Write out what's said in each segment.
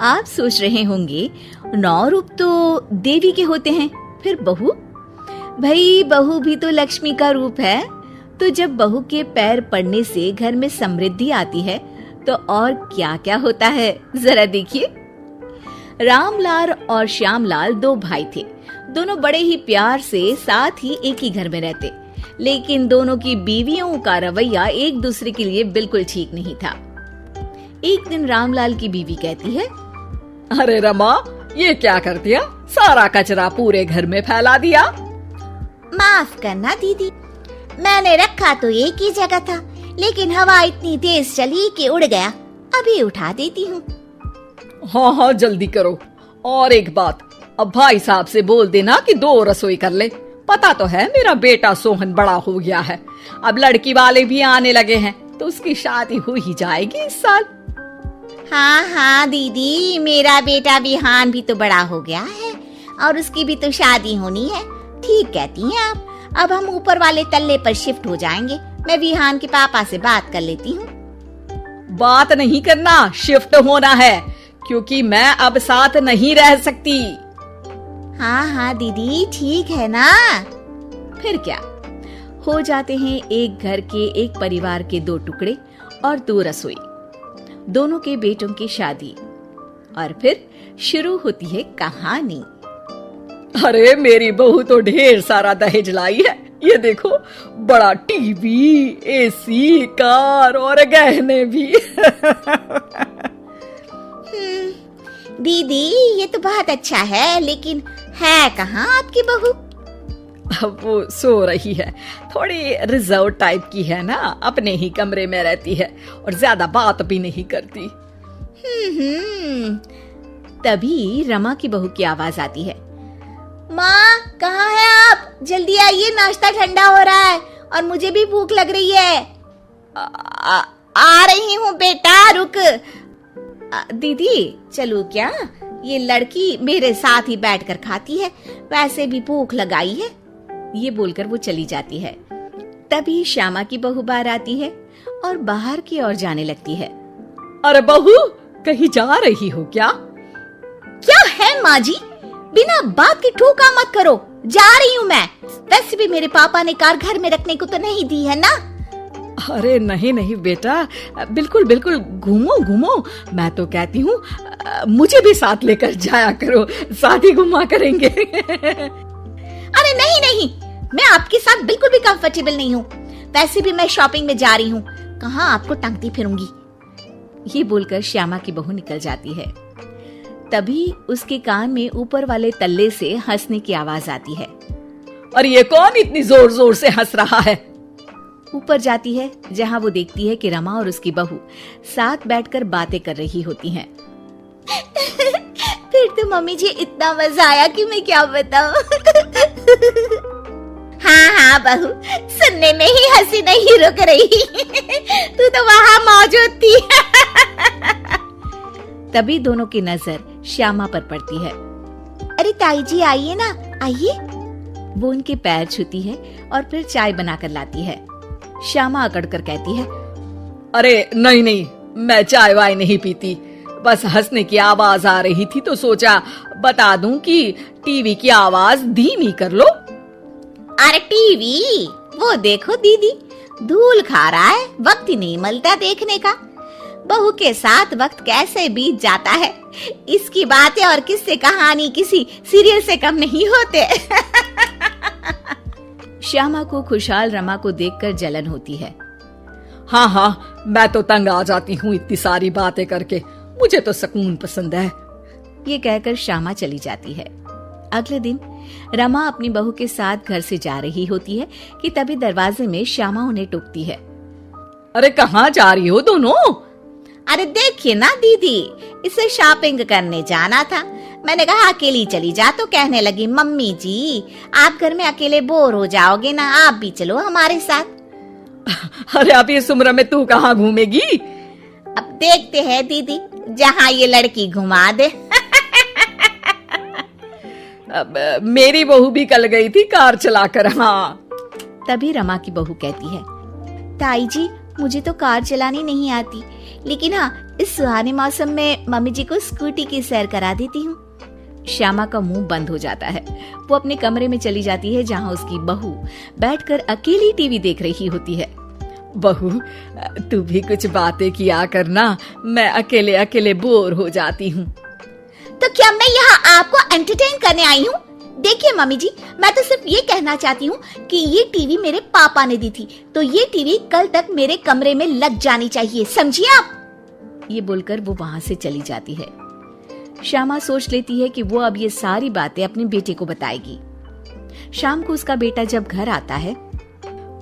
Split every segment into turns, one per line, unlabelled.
आप सोच रहे होंगे 9 रूप तो देवी के होते हैं, फिर बहू? भाई बहू भी तो लक्ष्मी का रूप है। तो जब बहू के पैर पड़ने से घर में समृद्धि आती है तो और क्या क्या होता है, जरा देखिए। रामलाल और श्यामलाल 2 भाई थे। दोनों बड़े ही प्यार से साथ ही एक ही घर में रहते, लेकिन दोनों की बीवियों का रवैया एक दूसरे के लिए बिल्कुल ठीक नहीं था। एक दिन रामलाल की बीवी कहती है,
अरे रमा, ये क्या कर दिया? सारा कचरा पूरे घर में फैला दिया।
माफ करना दीदी, मैंने रखा तो एक ही जगह था, लेकिन हवा इतनी तेज चली कि उड़ गया। अभी उठा देती हूँ।
हाँ हाँ जल्दी करो। और एक बात, अब भाई साहब से बोल देना कि 2 रसोई कर ले। पता तो है मेरा बेटा सोहन बड़ा हो गया है, अब लड़की वाले भी आने लगे हैं, तो उसकी शादी हो ही जाएगी इस साल।
हाँ हाँ दीदी, मेरा बेटा विहान भी तो बड़ा हो गया है और उसकी भी तो शादी होनी है। ठीक कहती हैं आप। अब हम ऊपर वाले तल्ले पर शिफ्ट हो जाएंगे। मैं विहान के पापा से बात कर लेती हूँ।
बात नहीं करना, शिफ्ट होना है, क्योंकि मैं अब साथ नहीं रह सकती।
हाँ हाँ दीदी, ठीक है ना।
फिर क्या, हो जाते हैं एक घर के एक परिवार के 2 टुकड़े और 2 रसोई, दोनों के बेटों की शादी। और फिर शुरू होती है कहानी।
अरे मेरी बहू तो ढेर सारा दहेज लाई है। ये देखो, बड़ा टीवी, एसी, कार और गहने भी।
दीदी ये तो बहुत अच्छा है, लेकिन है कहाँ आपकी बहू?
अब वो सो रही है, थोड़ी रिजर्व टाइप की है ना, अपने ही कमरे में रहती है और ज्यादा बात भी नहीं करती।
तभी रमा की बहू की आवाज आती है,
माँ कहाँ है आप? जल्दी आइए, नाश्ता ठंडा हो रहा है और मुझे भी भूख लग रही है। आ रही हूँ बेटा, रुक।
दीदी चलूं क्या? ये लड़की मेरे साथ ही बैठकर खाती है, वैसे भी भूख लगाई है। ये बोलकर वो चली जाती है। तभी श्यामा की बहू बाहर आती है और बाहर की ओर जाने लगती है।
अरे बहू, कहीं जा रही हो क्या?
क्या है माँ जी, बिना बात के ठोका मत करो। जा रही हूँ मैं। वैसे भी मेरे पापा ने कार घर में रखने को तो नहीं दी है ना।
अरे नहीं नहीं बेटा, बिल्कुल बिल्कुल, घूमो घूमो। मैं तो कहती हूँ मुझे भी साथ लेकर जाया करो, साथ ही घुमा करेंगे।
अरे नहीं नहीं, मैं आपके साथ बिल्कुल भी कंफर्टेबल नहीं हूँ। वैसे भी मैं शॉपिंग में जा रही हूँ, कहाँ आपको टांगती फिरूंगी।
ये बोलकर श्यामा की बहू निकल जाती है। तभी उसके कान में ऊपर वाले तल्ले से हंसने की आवाज आती है।
और ये कौन इतनी जोर जोर से हंस रहा है?
ऊपर जाती है, जहाँ वो देखती है कि रमा और उसकी बहू साथ बैठकर बातें कर रही होती हैं।
फिर तो मम्मी जी इतना मजा आया कि मैं क्या बताऊं। हाँ हाँ बहू, सुनने में ही हंसी नहीं रुक रही। तू तो वहाँ मौजूद थी।
तभी दोनों की नजर श्यामा पर पड़ती है।
अरे ताई जी आइए ना, आइए।
वो उनके पैर छूती है और फिर चाय बनाकर लाती है। श्यामा अकड़कर कहती है,
अरे नहीं नहीं, मैं चाय वाय नहीं पीती, बस हंसने की आवाज आ रही थी तो सोचा बता दूं कि टीवी की आवाज धीमी कर लो।
अरे टीवी, वो देखो दीदी, धूल खा रहा है, वक्त ही नहीं मिलता देखने का। बहू के साथ वक्त कैसे बीत जाता है, इसकी बातें और किस्से कहानी किसी सीरियल से कम नहीं होते।
श्यामा को खुशहाल रमा को देखकर जलन होती है।
हाँ हाँ, मैं तो तंग आ जाती हूँ इतनी सारी बातें करके, मुझे तो सुकून पसंद है।
ये कहकर श्यामा चली जाती है। अगले दिन रमा अपनी बहू के साथ घर से जा रही होती है कि तभी दरवाजे में श्यामा उन्हें टोकती है।
अरे कहाँ जा रही हो दोनों?
अरे देखिए ना दीदी, इसे शॉपिंग करने जाना था। मैंने कहा अकेली चली जा, तो कहने लगी मम्मी जी आप घर में अकेले बोर हो जाओगे ना, आप भी चलो हमारे साथ।
अरे अब इस उम्र में तू कहाँ घूमेगी?
अब देखते हैं दीदी, जहाँ ये लड़की घुमा दे।
मेरी बहू भी कल गई थी कार चलाकर। हाँ।
तभी रमा की बहू कहती है, ताई जी मुझे तो कार चलानी नहीं आती, लेकिन हाँ इस सुहाने मौसम में मम्मी जी को स्कूटी की सैर करा देती हूँ। श्यामा का मुंह बंद हो जाता है। वो अपने कमरे में चली जाती है जहाँ उसकी बहू बैठकर अकेली टीवी देख रही होती है।
बहू, तू भी कुछ बातें किया करना, मैं अकेले अकेले बोर हो जाती हूँ।
तो क्या मैं यहाँ आपको एंटरटेन करने आई हूँ? देखिए मम्मी जी, मैं तो सिर्फ ये कहना चाहती हूँ कि ये टीवी मेरे पापा ने दी थी, तो ये टीवी कल तक मेरे कमरे में लग जानी चाहिए, समझिए आप।
ये बोलकर वो वहां से चली जाती है। श्यामा सोच लेती है कि वो अब ये सारी बातें अपने बेटे को बताएगी। शाम को उसका बेटा जब घर आता है।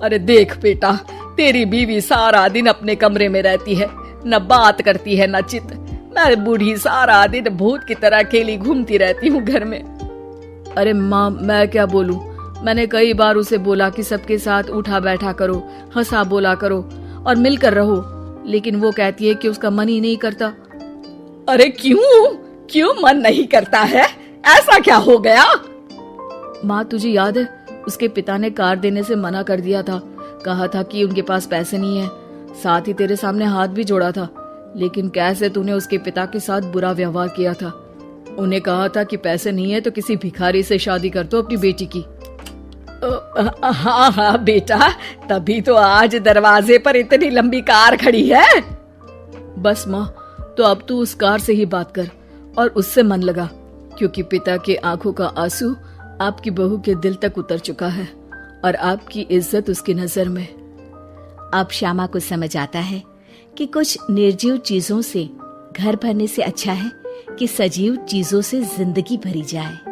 अरे देख बेटा, तेरी बीवी सारा दिन अपने कमरे में रहती है, न बात करती है न चित। मैं बूढ़ी सारा दिन भूत की तरह अकेली घूमती रहती हूँ घर में। अरे माँ, मैं क्या बोलूं? मैंने कई बार उसे बोला कि सबके साथ उठा बैठा करो, हंसा बोला करो और मिलकर रहो, लेकिन वो कहती है कि उसका मन ही नहीं करता। अरे क्यों मन नहीं करता है? ऐसा क्या हो गया? माँ, तुझे याद है उसके पिता ने कार देने से मना कर दिया था। कहा था कि उनके पास पैसे नहीं है, साथ ही तेरे सामने हाथ भी जोड़ा था, लेकिन कैसे तूने उसके पिता के साथ बुरा व्यवहार किया था। उन्हें कहा था कि पैसे नहीं है तो किसी भिखारी से शादी कर दो अपनी बेटी की। हाँ बेटा, तभी तो आज दरवाजे पर इतनी लंबी कार खड़ी है। बस माँ, तो अब तू उस कार से ही बात कर और उससे मन लगा, क्योंकि पिता के आंखों का आंसू आपकी बहू के दिल तक उतर चुका है और आपकी इज्जत उसकी नजर में।
अब श्यामा को समझ आता है कि कुछ निर्जीव चीजों से घर भरने से अच्छा है कि सजीव चीजों से जिंदगी भरी जाए।